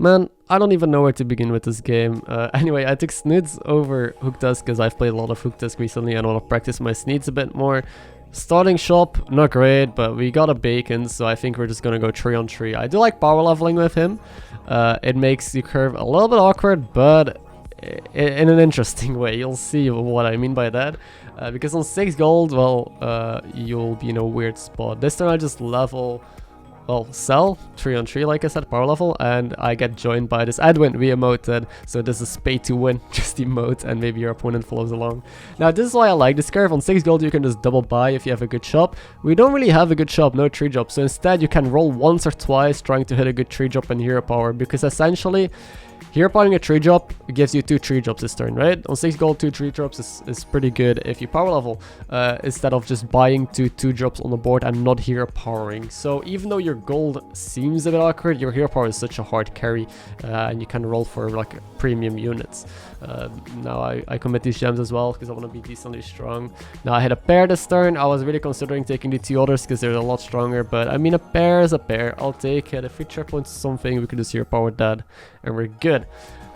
Man, I don't even know where to begin with this game. Anyway, I took Sneeds over Hooktusk because I've played a lot of Hooktusk recently and I want to practice my Sneeds a bit more. Starting shop, not great, but we got a bacon, so I think we're just gonna go 3 on 3. I do like power leveling with him. It makes the curve a little bit awkward, but in an interesting way. You'll see what I mean by that. Because on 6 gold, well, you'll be in a weird spot. This turn I just level, well, sell 3 on 3, like I said, power level, and I get joined by this Edwin. We emoted, so this is pay to win, just emote, and maybe your opponent follows along. Now, this is why I like this curve. On 6 gold, you can just double buy if you have a good shop. We don't really have a good shop, no 3 drop, so instead you can roll once or twice trying to hit a good 3 drop and hero power, because essentially, hero powering a 3 drop gives you 2 3 drops this turn, right? On 6 gold, 2 3 drops is pretty good if you power level, instead of just buying 2 drops on the board and not hero powering. So even though your gold seems a bit awkward, your hero power is such a hard carry, and you can roll for like premium units. Now I commit these gems as well because I want to be decently strong. Now I hit a pair this turn. I was really considering taking the 2 others because they're a lot stronger, but I mean, a pair is a pair. I'll take it. If we trip onto something, we can just hero power that and we're good.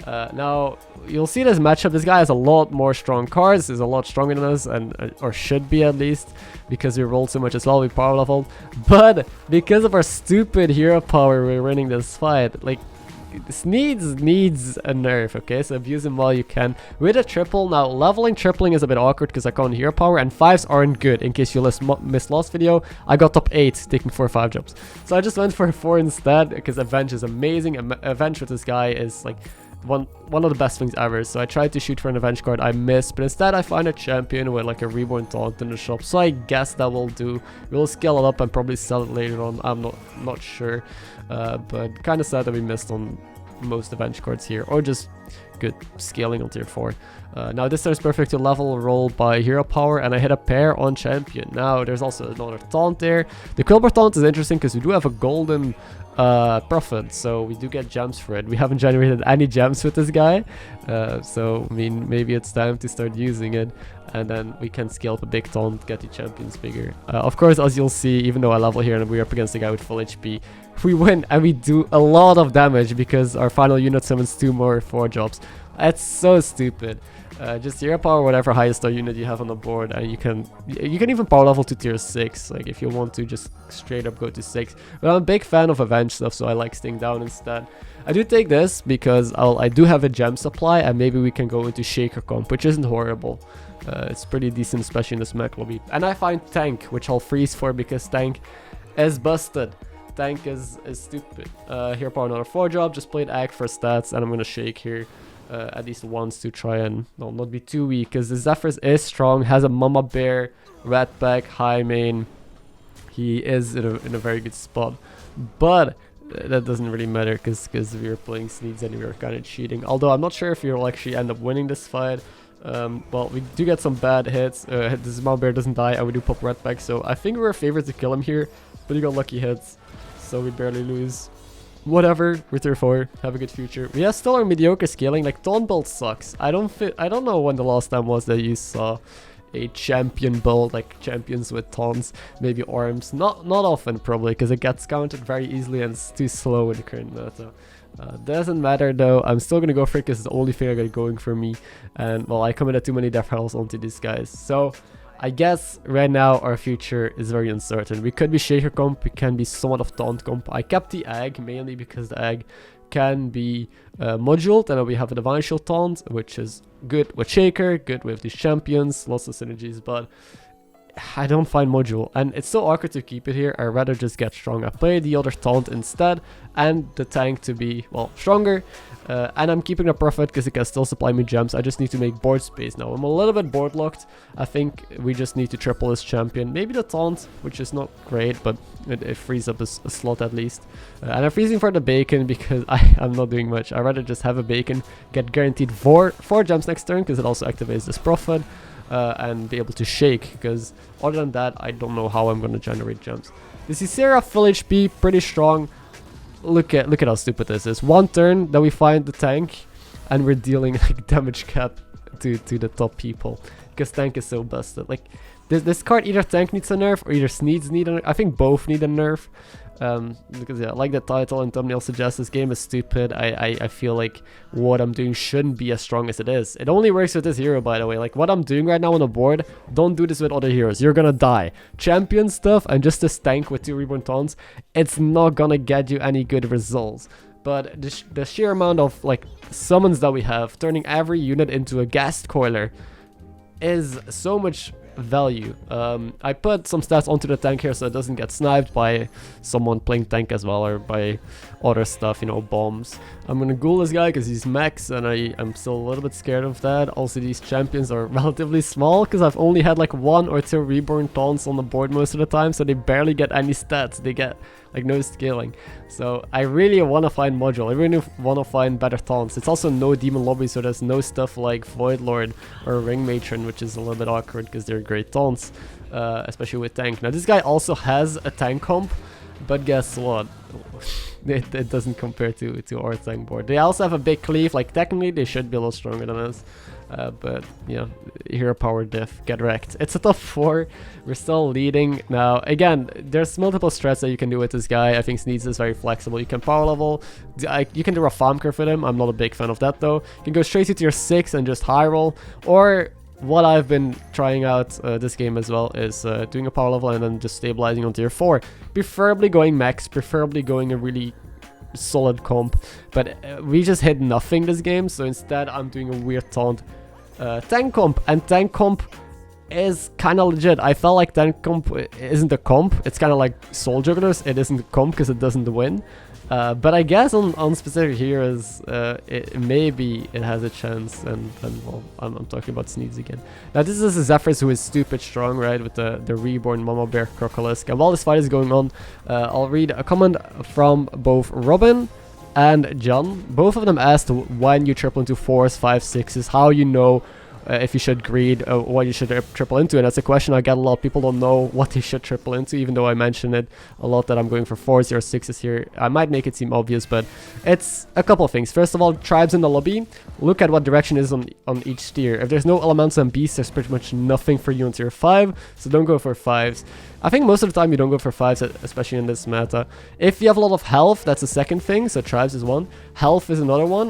Now you'll see this matchup. This guy has a lot more strong cards. He's a lot stronger than us, and or should be at least, because we rolled so much as well. We power leveled, but because of our stupid hero power, we're winning this fight. Like, Sneed needs a nerf, okay? So abuse him while you can. With a triple, now leveling tripling is a bit awkward because I can't hero power, and 5s aren't good. In case you missed last video, I got top 8 taking 4 5 jumps. So I just went for a 4 instead because Avenge is amazing. Avenge with this guy is like one of the best things ever. So I tried to shoot for an Avenge card, I missed, but instead I find a champion with like a reborn taunt in the shop, so I guess that will do. We'll scale it up and probably sell it later on. I'm not sure, but kind of sad that we missed on most Avenge cards here, or just good scaling on tier 4. Now this turn is perfect to level roll by hero power, and I hit a pair on champion. Now there's also another taunt there. The Kibler taunt is interesting because we do have a golden profit, so we do get gems for it. We haven't generated any gems with this guy, so I mean, maybe it's time to start using it, and then we can scale up a big taunt, get the champions bigger. Of course, as you'll see, even though I level here and we're up against a guy with full HP, we win and we do a lot of damage because our final unit summons 2 more 4 drops. That's so stupid. Just hero power whatever highest star unit you have on the board, and you can even power level to tier 6, like if you want to just straight up go to 6. But I'm a big fan of Avenge stuff, so I like staying down instead. I do take this because I do have a gem supply, and maybe we can go into Shaker comp, which isn't horrible. It's pretty decent, especially in this mech lobby. And I find tank, which I'll freeze for because tank is busted. Tank is stupid. Hero power another 4 drop, just played Ag for stats, and I'm gonna shake here. At least once to try and not be too weak, because the Zephyrs is strong, has a mama bear, red pack, high main. He is in a very good spot, but that doesn't really matter because we were playing Sneeds and we were kind of cheating. Although I'm not sure if you'll actually end up winning this fight. Well, we do get some bad hits. This mama bear doesn't die, and we do pop red pack, so I think we were favored to kill him here, but he got lucky hits, so we barely lose. Whatever, we're tier 4, have a good future. We have still our mediocre scaling. Like, taunt build sucks. I don't know when the last time was that you saw a champion build, like champions with taunts, maybe arms. Not often probably, because it gets countered very easily and it's too slow in the current meta. Doesn't matter though, I'm still gonna go for it because it's the only thing I got going for me. And well, I committed too many death rattles onto these guys, so I guess right now our future is very uncertain. We could be Shaker comp, we can be somewhat of taunt comp. I kept the egg mainly because the egg can be moduled, and then we have an Avenge taunt, which is good with Shaker, good with these champions, lots of synergies, but I don't find module, and it's so awkward to keep it here. I'd rather just get strong. I play the other taunt instead, and the tank to be, well, stronger, and I'm keeping the profit because it can still supply me gems. I just need to make board space now. I'm a little bit board locked. I think we just need to triple this champion, maybe the taunt, which is not great, but it frees up a slot at least. And I'm freezing for the bacon because I'm not doing much. I'd rather just have a bacon, get guaranteed 4 gems next turn because it also activates this profit. And be able to shake, because other than that I don't know how I'm going to generate gems. The HysteriA full HP, pretty strong. Look at how stupid this is. One turn that we find the tank and we're dealing like damage cap to the top people because tank is so busted. Like this card, either tank needs a nerf or either Sneeds need a nerf. I think both need a nerf. because yeah, like the title and thumbnail suggests, this game is stupid. I feel like what I'm doing shouldn't be as strong as it is. It only works with this hero, by the way. Like what I'm doing right now on the board, don't do this with other heroes. You're gonna die. Champion stuff and just this tank with 2 reborn taunts, it's not gonna get you any good results. But the sheer amount of like summons that we have, turning every unit into a ghast coiler, is so much value. I put some stats onto the tank here so it doesn't get sniped by someone playing tank as well, or by other stuff, you know, bombs. I'm gonna ghoul this guy because he's max, and I'm still a little bit scared of that. Also, these champions are relatively small because I've only had like 1 or 2 reborn taunts on the board most of the time, so they barely get any stats. They get like no scaling. So I really want to find module. I really want to find better taunts. It's also no demon lobby, so there's no stuff like Void Lord or Ring Matron, which is a little bit awkward because they're great taunts, especially with tank. Now this guy also has a tank comp, but guess what? it doesn't compare to our tank board. They also have a big cleave. Like technically they should be a little stronger than us. But yeah, hero power diff, get wrecked. It's a top 4. We're still leading. Now again, there's multiple strats that you can do with this guy. I think Sneed is very flexible. You can power level, you can do a farm curve with him. I'm not a big fan of that though. You can go straight to tier 6 and just high roll, or what I've been trying out this game as well is doing a power level and then just stabilizing on tier 4, preferably going max, preferably going a really solid comp, but we just hit nothing this game, so instead I'm doing a weird taunt tank comp, and tank comp is kind of legit. I felt like tank comp isn't a comp, it's kind of like soul jugglers, it isn't a comp because it doesn't win, but I guess on specific heroes maybe it has a chance, and well, I'm talking about Sneeds again. Now this is a Zephyrs who is stupid strong, right, with the reborn Mama Bear Crocolisk. And while this fight is going on, I'll read a comment from both Robin and John. Both of them asked when you triple into 4s, 5s, 6s, how you know if you should greed, what you should triple into, and that's a question I get a lot. People don't know what they should triple into, even though I mention it a lot that I'm going for 4s or 6s here. I might make it seem obvious, but it's a couple of things. First of all, tribes in the lobby, look at what direction is on each tier. If there's no elementals and beasts, there's pretty much nothing for you on tier 5, so don't go for 5s. I think most of the time you don't go for 5s, especially in this meta. If you have a lot of health, that's the second thing, so tribes is one. Health is another one.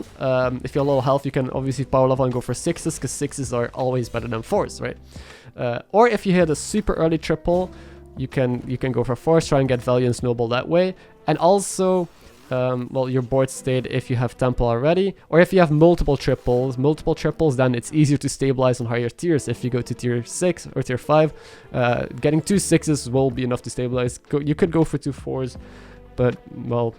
If you have a lot of health, you can obviously power level and go for 6s, because 6s are always better than 4s, right? Or if you hit a super early triple, you can go for 4s, try and get value and snowball that way. And also, well, your board state if you have temple already, or if you have multiple triples, then it's easier to stabilize on higher tiers. If you go to tier 6 or tier 5, getting 2 6s will be enough to stabilize. You could go for 2 4s, but well,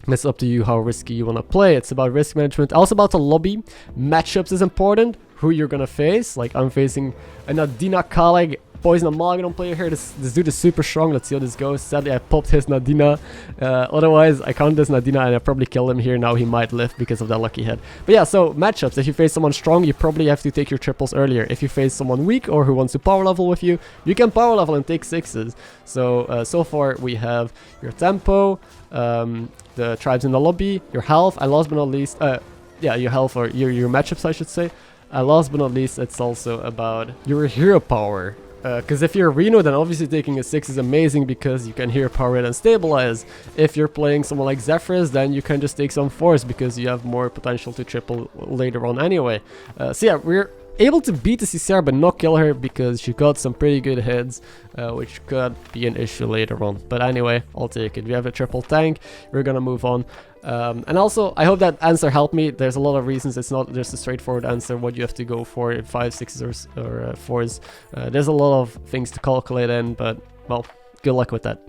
it's up to you how risky you want to play. It's about risk management. Also about the lobby. Matchups is important. Who you're gonna face. Like I'm facing a Nadina Kaleg Poison Amalgadon player here. This dude is super strong. Let's see how this goes. Sadly, I popped his Nadina. Otherwise, I counted this Nadina and I probably killed him here. Now he might live because of that lucky hit. But yeah, so matchups. If you face someone strong, you probably have to take your triples earlier. If you face someone weak or who wants to power level with you, you can power level and take 6s. So, so far we have your tempo, the tribes in the lobby, your health, and last but not least, yeah, your health or your matchups, I should say. Last but not least, it's also about your hero power. Because if you're Reno, then obviously taking a 6 is amazing because you can hero power it and stabilize. If you're playing someone like Zephyrs, then you can just take some 4s because you have more potential to triple later on anyway. So yeah, we're able to beat the HysteriA but not kill her because she got some pretty good hits, which could be an issue later on. But anyway, I'll take it. We have a triple tank. We're gonna move on. And also, I hope that answer helped me. There's a lot of reasons. It's not just a straightforward answer what you have to go for 5, 6s or 4s. There's a lot of things to calculate in, but well, good luck with that.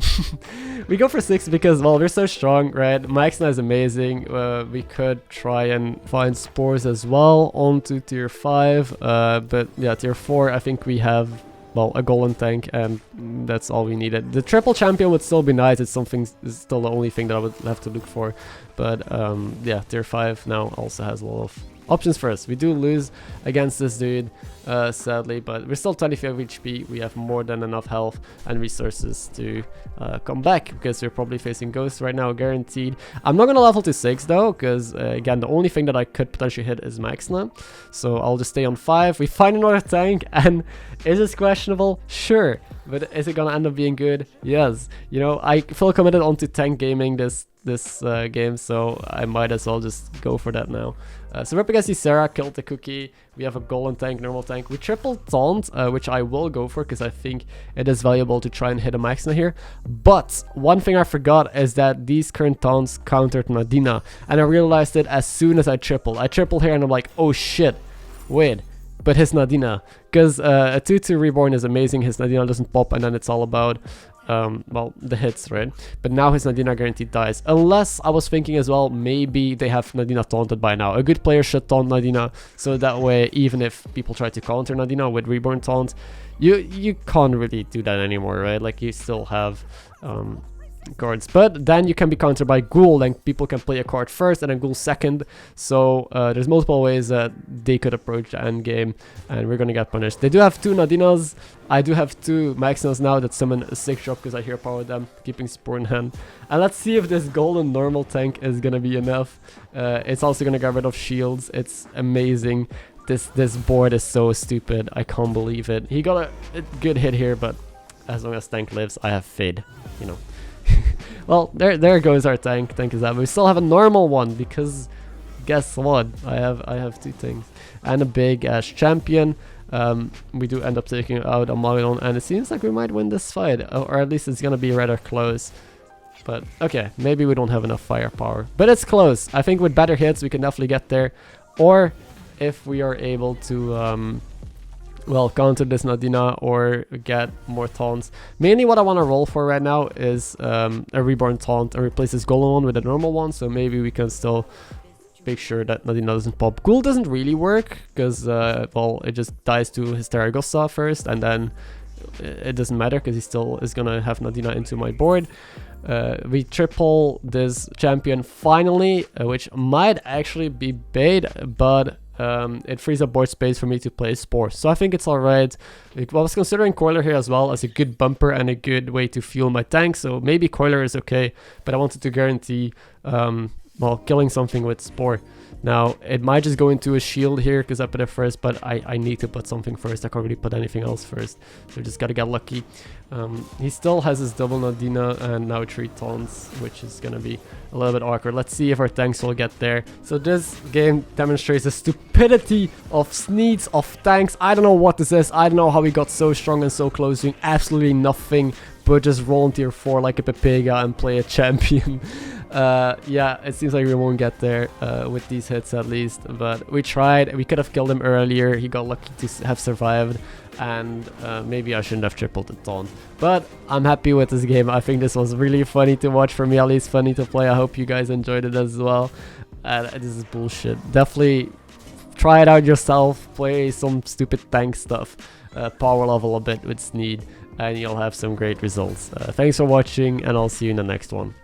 We go for 6 because, well, we're so strong, right? Mechano is amazing. We could try and find spores as well onto tier 5. But yeah, tier 4, I think we have, well, a golden tank, and that's all we needed. The triple champion would still be nice. It's still the only thing that I would have to look for. But yeah, tier 5 now also has a lot of options first. We do lose against this dude, sadly, but we're still 25 HP. We have more than enough health and resources to come back, because we're probably facing ghosts right now, guaranteed. I'm not gonna level to 6 though, because again, the only thing that I could potentially hit is max now, so I'll just stay on 5. We find another tank, and is this questionable? Sure. But is it gonna end up being good? Yes. You know, I feel committed onto tank gaming this game, so I might as well just go for that now. So we're up against HysteriA, killed the cookie. We have a golden tank, normal tank. We triple taunt, which I will go for because I think it is valuable to try and hit a Maxna here. But one thing I forgot is that these current taunts countered Nadina, and I realized it as soon as I tripled. I tripled here and I'm like, oh shit, wait. But his Nadina, because a 2-2 reborn is amazing. His Nadina doesn't pop, and then it's all about well, the hits, right? But now his Nadina guaranteed dies, unless I was thinking as well, maybe they have Nadina taunted by now. A good player should taunt Nadina, so that way, even if people try to counter Nadina with reborn taunt, you can't really do that anymore, right? Like, you still have cards, but then you can be countered by Ghoul, and people can play a card first and then Ghoul second, so there's multiple ways that they could approach the end game, and we're gonna get punished. They do have 2 Nadinas. I do have 2 Maxinas now that summon a 6 drop because I hero power them, keeping Spore in hand. And let's see if this golden normal tank is gonna be enough. It's also gonna get rid of shields. It's amazing. This board is so stupid. I can't believe it. He got a good hit here, but as long as tank lives, I have Fade, you know. Well, there goes our tank. Thank you, Zeddy. We still have a normal one because guess what? I have 2 things and a big Ash champion. We do end up taking out a Magellan, and it seems like we might win this fight, or at least it's gonna be rather close. But okay, maybe we don't have enough firepower, but it's close. I think with better hits we can definitely get there, or if we are able to well, counter this Nadina or get more taunts. Mainly what I want to roll for right now is a reborn taunt and replace this golden one with a normal one, so maybe we can still make sure that Nadina doesn't pop. Ghoul doesn't really work because well, it just dies to HysteriA first, and then it doesn't matter because he still is gonna have Nadina into my board. We triple this champion finally, which might actually be bait, but it frees up board space for me to play Spore, so I think it's alright. I was considering Coiler here as well as a good bumper and a good way to fuel my tank, so maybe Coiler is okay, but I wanted to guarantee well, killing something with Spore. Now, it might just go into a shield here because I put it first, but I need to put something first. I can't really put anything else first, so just gotta get lucky. He still has his double Nadina and now 3 taunts, which is gonna be a little bit awkward. Let's see if our tanks will get there. So this game demonstrates the stupidity of Sneeds, of tanks. I don't know what this is. I don't know how we got so strong and so close, doing absolutely nothing but just roll in tier 4 like a Pepega and play a champion. Yeah, it seems like we won't get there with these hits at least, but we tried. We could have killed him earlier. He got lucky to have survived, and maybe I shouldn't have tripled the taunt, but I'm happy with this game. I think this was really funny to watch, for me at least, funny to play. I hope you guys enjoyed it as well. This is bullshit. Definitely try it out yourself, play some stupid tank stuff, power level a bit with Sneed, and you'll have some great results. Thanks for watching, and I'll see you in the next one.